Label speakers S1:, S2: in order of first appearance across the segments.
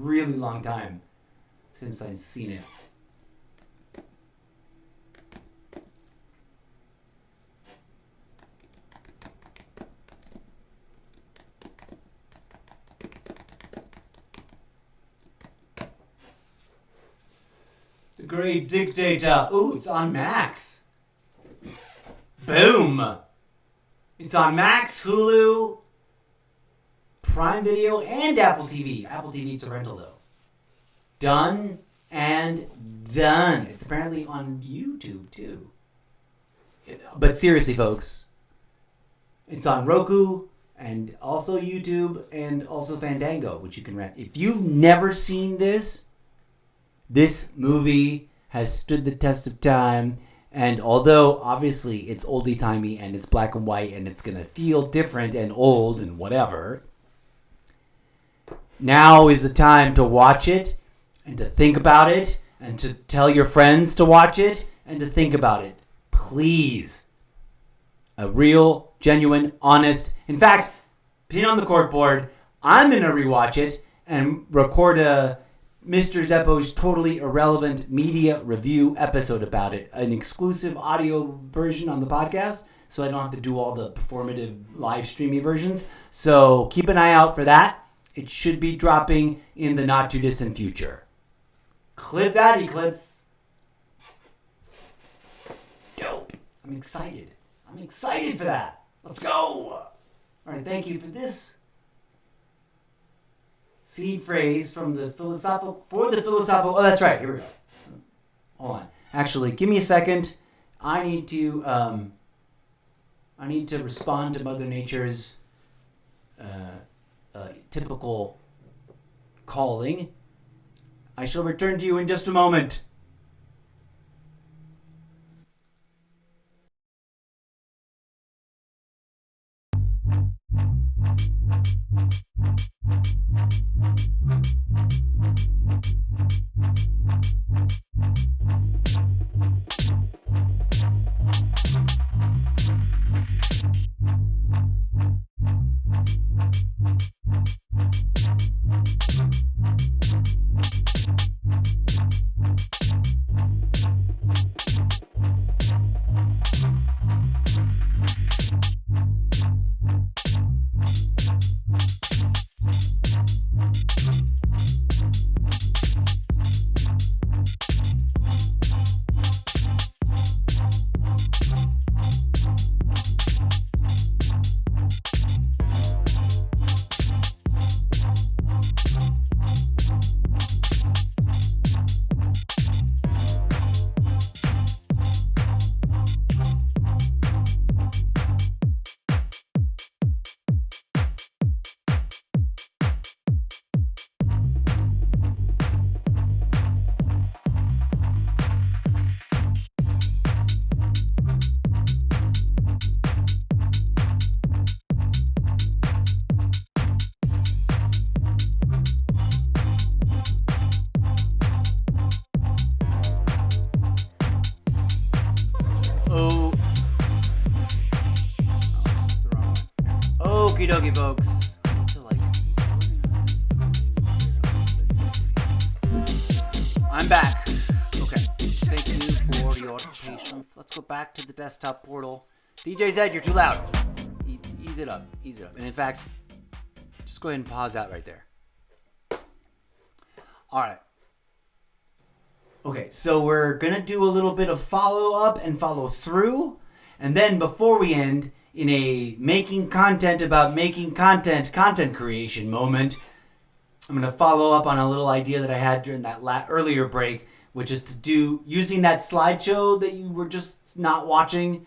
S1: really long time since I've seen it. The Great Dictator. Ooh, it's on Max. Boom. It's on Max, Hulu, Prime Video, and Apple TV. Apple TV, it's a rental, though. Done and done. It's apparently on YouTube, too. But seriously, folks, it's on Roku and also YouTube and also Fandango, which you can rent. If you've never seen this movie has stood the test of time. And although, obviously, it's oldie-timey and it's black and white and it's going to feel different and old and whatever, now is the time to watch it and to think about it and to tell your friends to watch it and to think about it. Please. A real, genuine, honest... In fact, pin on the corkboard, I'm going to rewatch it and record a Mr. Zeppo's Totally Irrelevant Media Review episode about it. An exclusive audio version on the podcast, so I don't have to do all the performative live streaming versions. So keep an eye out for that. It should be dropping in the not too distant future. Clip that, Eclipse. Dope. I'm excited. I'm excited for that. Let's go. All right, thank you for this seed phrase from the philosophical... Oh, that's right. Here we go. Hold on. Actually, give me a second. I need to respond to Mother Nature's typical calling. I shall return to you in just a moment. Okie dokie, folks. I'm back. Okay. Thank you for your patience. Let's go back to the desktop portal. DJ Zed, you're too loud. Ease it up. Ease it up. And in fact, just go ahead and pause that right there. All right. Okay, so we're going to do a little bit of follow-up and follow-through. And then before we end, in a making content about making content creation moment, I'm going to follow up on a little idea that I had during that earlier break, which is to do, using that slideshow that you were just not watching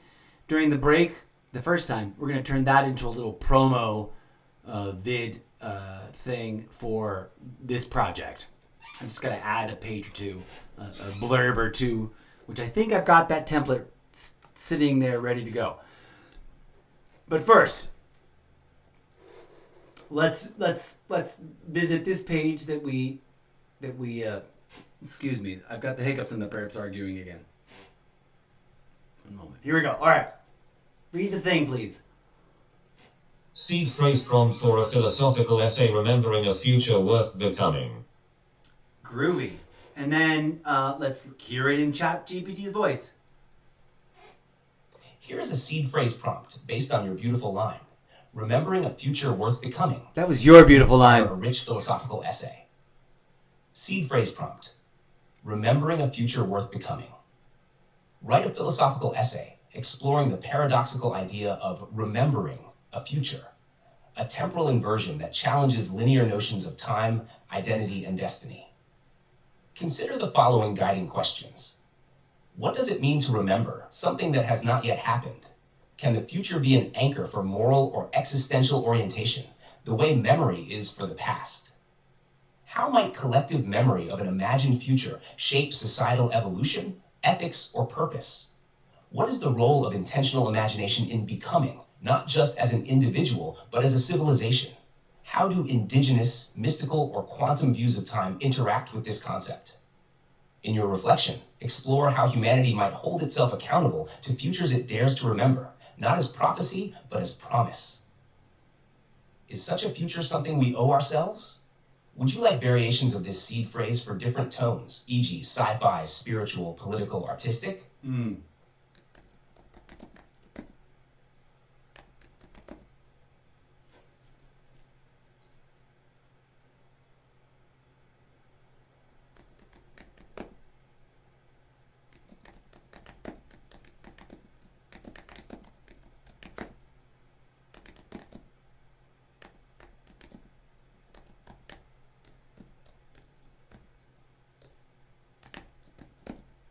S1: during the break the first time, we're going to turn that into a little promo vid thing for this project. I'm just going to add a page or two, a blurb or two, which I think I've got that template sitting there ready to go. But first, let's visit this page that we excuse me, I've got the hiccups and the burps arguing again. One moment. Here we go. All right. Read the thing, please.
S2: Seed phrase prompt for a philosophical essay remembering a future worth becoming.
S1: Groovy. And then let's hear it in ChatGPT's voice.
S2: Here is a seed phrase prompt based on your beautiful line. Remembering a future worth becoming.
S1: That was your beautiful line.
S2: A rich philosophical essay. Seed phrase prompt. Remembering a future worth becoming. Write a philosophical essay exploring the paradoxical idea of remembering a future, a temporal inversion that challenges linear notions of time, identity, and destiny. Consider the following guiding questions. What does it mean to remember something that has not yet happened? Can the future be an anchor for moral or existential orientation, the way memory is for the past? How might collective memory of an imagined future shape societal evolution, ethics, or purpose? What is the role of intentional imagination in becoming, not just as an individual, but as a civilization? How do indigenous, mystical, or quantum views of time interact with this concept? In your reflection, explore how humanity might hold itself accountable to futures it dares to remember, not as prophecy, but as promise. Is such a future something we owe ourselves? Would you like variations of this seed phrase for different tones, e.g. sci-fi, spiritual, political, artistic?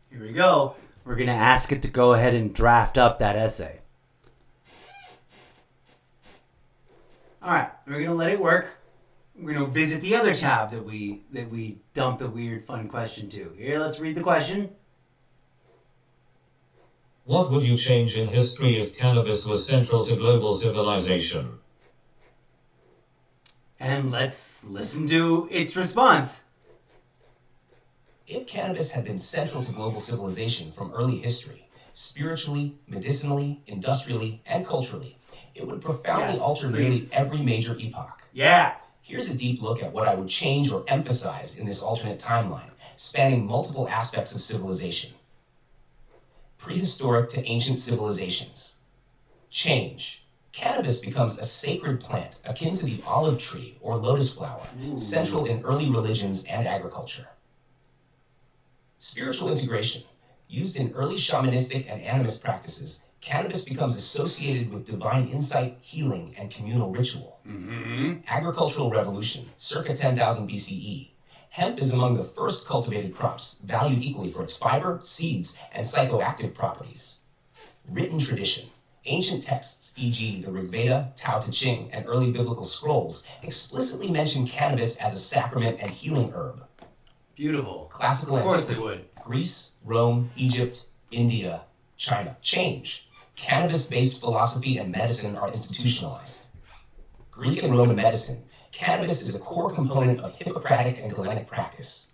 S1: Here we go. We're going to ask it to go ahead and draft up that essay. All right, we're going to let it work. We're going to visit the other tab that we dumped a weird, fun question to. Here, let's read the question.
S3: What would you change in history if cannabis was central to global civilization?
S1: And let's listen to its response.
S2: If cannabis had been central to global civilization from early history, spiritually, medicinally, industrially, and culturally, it would profoundly alter nearly every major epoch.
S1: Yeah.
S2: Here's a deep look at what I would change or emphasize in this alternate timeline, spanning multiple aspects of civilization. Prehistoric to ancient civilizations. Change. Cannabis becomes a sacred plant akin to the olive tree or lotus flower, central in early religions and agriculture. Spiritual integration. Used in early shamanistic and animist practices, cannabis becomes associated with divine insight, healing, and communal ritual. Agricultural revolution, circa 10,000 BCE. Hemp is among the first cultivated crops, valued equally for its fiber, seeds, and psychoactive properties. Written tradition. Ancient texts, e.g. the Rig Veda, Tao Te Ching, and early biblical scrolls, explicitly mention cannabis as a sacrament and healing herb.
S1: Beautiful.
S2: Classical
S1: Of course
S2: antiquity.
S1: they would.
S2: Greece, Rome, Egypt, India, China. Change. Cannabis-based philosophy and medicine are institutionalized. Greek and Roman medicine. Cannabis is a core component of Hippocratic and Galenic practice.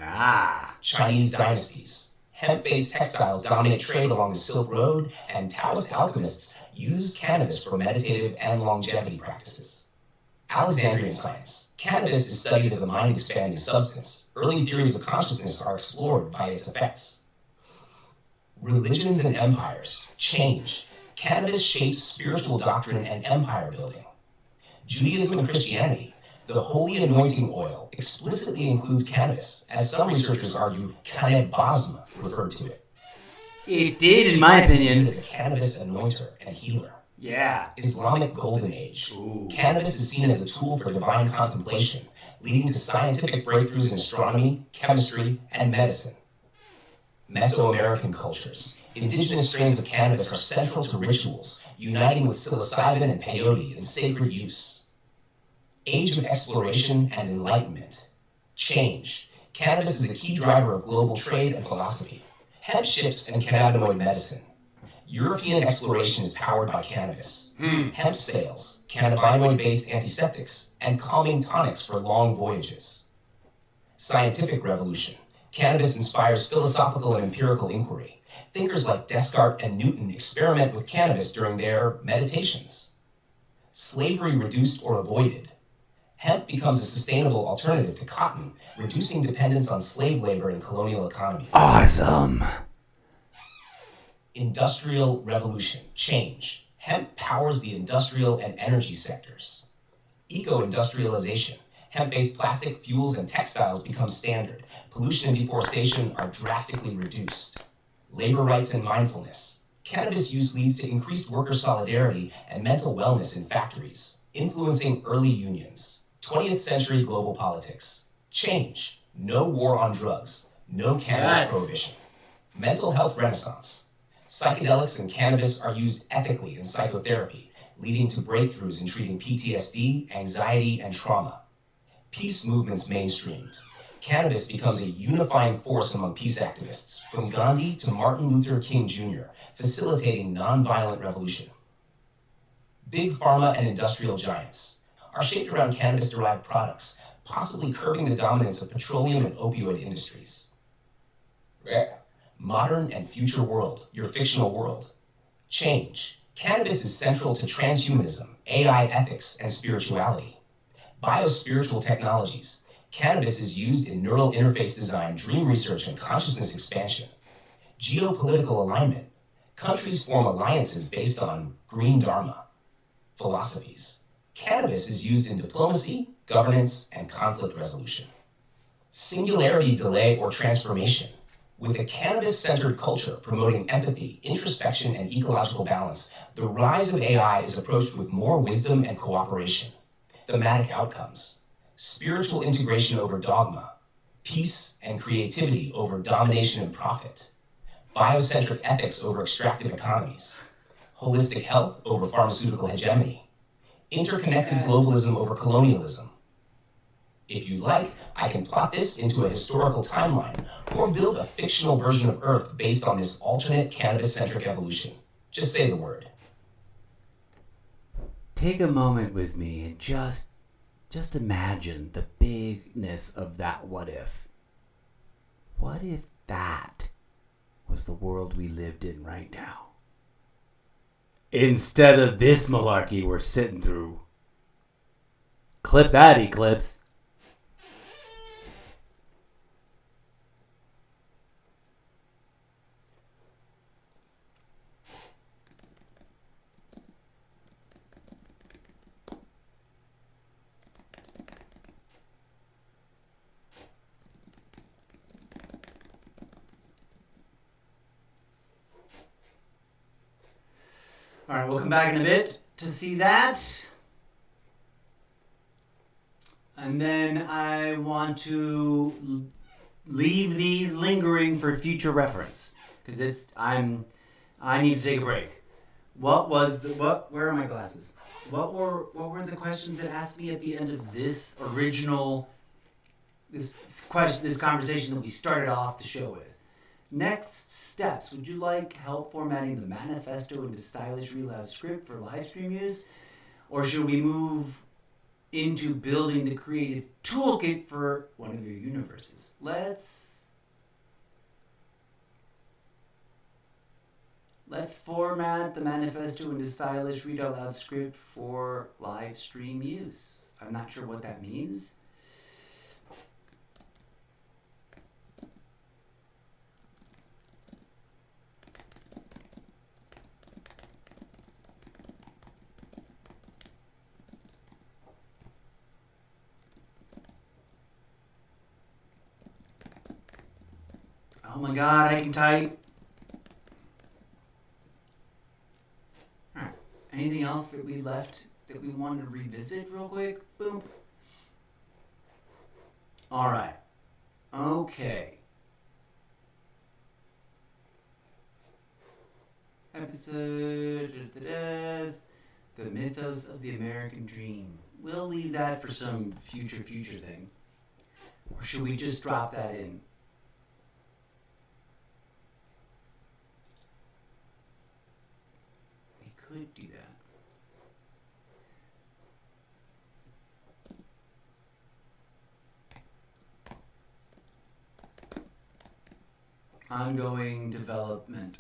S2: Chinese dynasties. Hemp-based textiles dominate trade along the Silk Road, and Taoist alchemists used cannabis for meditative and longevity practices. Alexandrian science. Cannabis is studied as a mind-expanding substance. Early theories of consciousness are explored by its effects. Religions and empires. Change. Cannabis shapes spiritual doctrine and empire building. Judaism and Christianity. The holy anointing oil explicitly includes cannabis, as some researchers argue cannabism referred to it.
S1: It did, in my opinion.
S2: As a cannabis anointer and healer.
S1: Yeah.
S2: Islamic Golden Age.
S1: Ooh.
S2: Cannabis is seen as a tool for divine contemplation, leading to scientific breakthroughs in astronomy, chemistry, and medicine. Mesoamerican cultures. Indigenous strains of cannabis are central to rituals, uniting with psilocybin and peyote in sacred use. Age of exploration and enlightenment. Change. Cannabis is a key driver of global trade and philosophy. Hemp ships and cannabinoid medicine. European exploration is powered by cannabis. Hemp sales, cannabinoid-based antiseptics, and calming tonics for long voyages. Scientific revolution. Cannabis inspires philosophical and empirical inquiry. Thinkers like Descartes and Newton experiment with cannabis during their meditations. Slavery reduced or avoided. Hemp becomes a sustainable alternative to cotton, reducing dependence on slave labor in colonial economies.
S1: Awesome.
S2: Industrial revolution, change. Hemp powers the industrial and energy sectors. Eco-industrialization. Hemp-based plastic, fuels, and textiles become standard. Pollution and deforestation are drastically reduced. Labor rights and mindfulness. Cannabis use leads to increased worker solidarity and mental wellness in factories, influencing early unions. 20th century global politics. Change. No war on drugs. No cannabis prohibition. Mental health renaissance. Psychedelics and cannabis are used ethically in psychotherapy, leading to breakthroughs in treating PTSD, anxiety, and trauma. Peace movements mainstreamed. Cannabis becomes a unifying force among peace activists, from Gandhi to Martin Luther King Jr., facilitating nonviolent revolution. Big pharma and industrial giants are shaped around cannabis-derived products, possibly curbing the dominance of petroleum and opioid industries. Modern and future world, your fictional world. Change. Cannabis is central to transhumanism, AI ethics, and spirituality. Biospiritual technologies. Cannabis is used in neural interface design, dream research, and consciousness expansion. Geopolitical alignment. Countries form alliances based on green dharma. Philosophies. Cannabis is used in diplomacy, governance, and conflict resolution. Singularity, delay, or transformation. With a cannabis-centered culture promoting empathy, introspection, and ecological balance, the rise of AI is approached with more wisdom and cooperation. Thematic outcomes. Spiritual integration over dogma. Peace and creativity over domination and profit. Biocentric ethics over extractive economies. Holistic health over pharmaceutical hegemony. Interconnected globalism over colonialism. If you'd like, I can plot this into a historical timeline or build a fictional version of Earth based on this alternate cannabis-centric evolution. Just say the word.
S1: Take a moment with me and just imagine the bigness of that what if. What if that was the world we lived in right now? Instead of this malarkey we're sitting through. Clip that, Eclipse. All right, we'll come back in a bit to see that. And then I want to leave these lingering for future reference because I need to take a break. Where are my glasses? What were the questions that asked me at the end of this original this conversation that we started off the show with? Next steps. Would you like help formatting the manifesto into stylish real out script for live stream use? Or should we move into building the creative toolkit for one of your universes? Let's format the manifesto into stylish read out loud script for live stream use. I'm not sure what that means. Oh my god, I can type. Alright. Anything else that we left that we wanted to revisit real quick? Boom. Alright. Okay. Episode The Mythos of the American Dream. We'll leave that for some future thing. Or should we just drop that in? Could do that. Ongoing development.